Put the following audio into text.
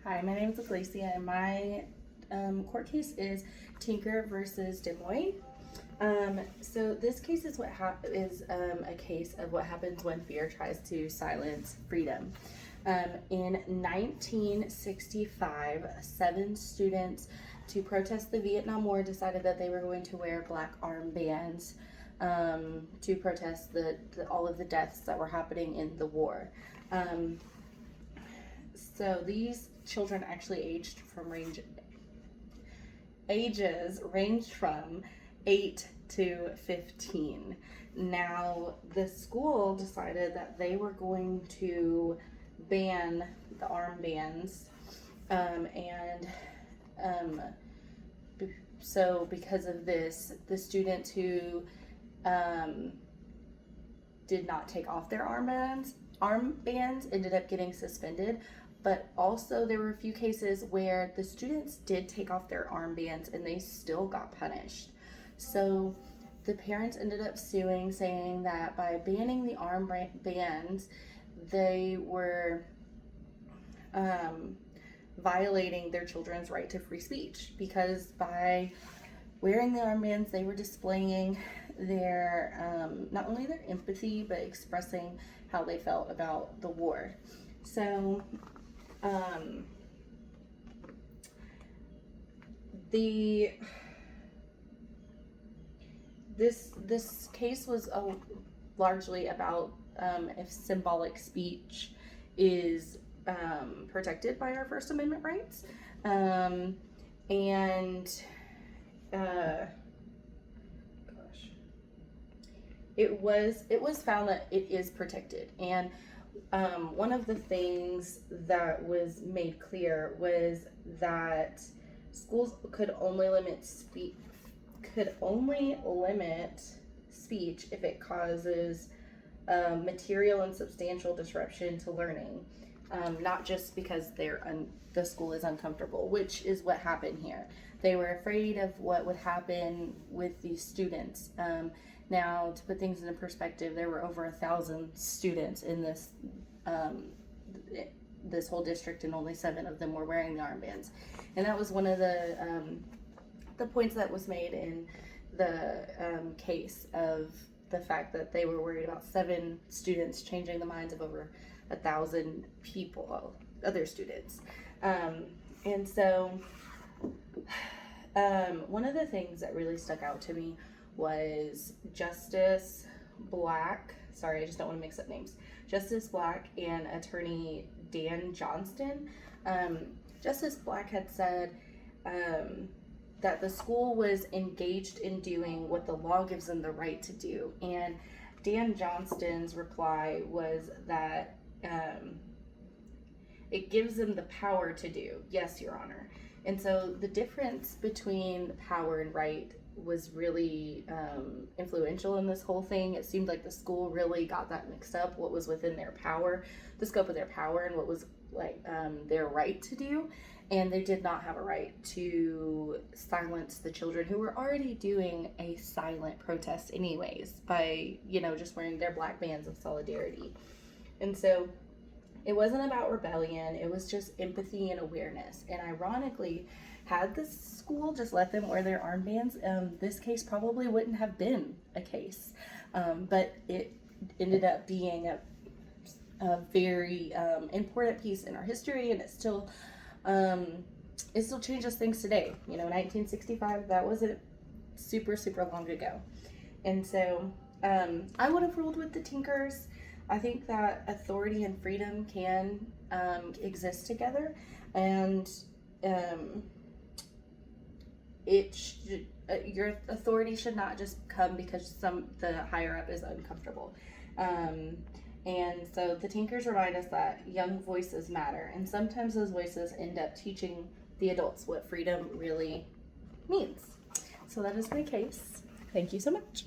Hi, my name is Alicia, and my court case is Tinker versus Des Moines. So this case is a case of what happens when fear tries to silence freedom. In 1965, 7 students to protest the Vietnam War decided that they were going to wear black armbands to protest all of the deaths that were happening in the war. So these children actually ages ranged from 8 to 15. Now, the school decided that they were going to ban the armbands, so because of this, the students who did not take off their armbands ended up getting suspended. But also there were a few cases where the students did take off their armbands and they still got punished. So the parents ended up suing, saying that by banning the armbands, they were violating their children's right to free speech, because by wearing the armbands, they were displaying their not only their empathy, but expressing how they felt about the war. So this case was largely about if symbolic speech is protected by our First Amendment rights, it was found that it is protected. And one of the things that was made clear was that schools could only limit speech if it causes material and substantial disruption to learning, not just because the school is uncomfortable, which is what happened here. They were afraid of what would happen with these students. Now, to put things into perspective, there were over 1,000 students in this whole district, and only 7 of them were wearing the armbands. And that was one of the points that was made in the case, of the fact that they were worried about 7 students changing the minds of over 1,000 people, other students. And so one of the things that really stuck out to me was Justice Black. Sorry, I just don't want to mix up names. Justice Black and attorney Dan Johnston. Justice Black had said that the school was engaged in doing what the law gives them the right to do. And Dan Johnston's reply was that it gives them the power to do. Yes, Your Honor. And so the difference between power and right was really influential in this whole thing. It seemed like the school really got that mixed up, what was within their power, the scope of their power, and what was their right to do. And they did not have a right to silence the children who were already doing a silent protest anyways, by just wearing their black bands of solidarity. And so it wasn't about rebellion, it was just empathy and awareness. And ironically, had the school just let them wear their armbands, this case probably wouldn't have been a case. But it ended up being a very important piece in our history, and it still changes things today. 1965, that wasn't super long ago. And so I would have ruled with the Tinkers. I think that authority and freedom can exist together, and your authority should not just come because the higher up is uncomfortable. And so the Tinkers remind us that young voices matter, and sometimes those voices end up teaching the adults what freedom really means. So that is my case. Thank you so much.